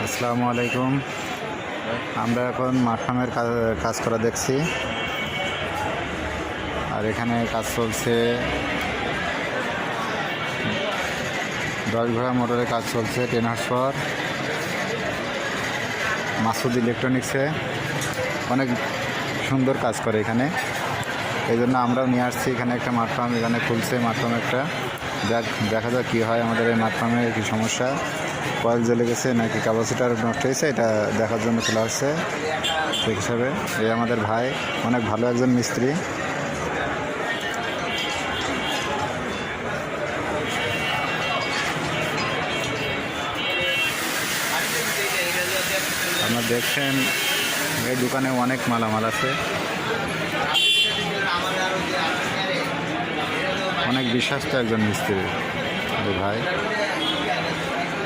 আসসালামু আলাইকুম। আমরা এখন মাঠফার্মের কাজ করা দেখছি, আর এখানে কাজ চলছে 10 ঘোড়া মোটরের কাজ চলছে 10 হর্স পাওয়ার। মাসুদ ইলেকট্রনিক্সে অনেক সুন্দর কাজ করে এখানে, এই জন্য আমরাও নিয়ে আসছি। এখানে একটা মাঠফার্ম এখানে খুলছে, মাঠফার্ম একটা দেখা যাক কী হয়। আমাদের এই মাঠফার্মের কী সমস্যা, কয়েল জ্বলে গেছে নাকি ক্যাপাসিটার নষ্ট হয়েছে, এটা দেখার জন্য খোলা হচ্ছে। সেই হিসাবে এই আমাদের ভাই অনেক ভালো একজন মিস্ত্রি। আপনারা দেখছেন এই দোকানে অনেক মালামাল আছে, অনেক বিশ্বাস্ত একজন মিস্ত্রি ভাই।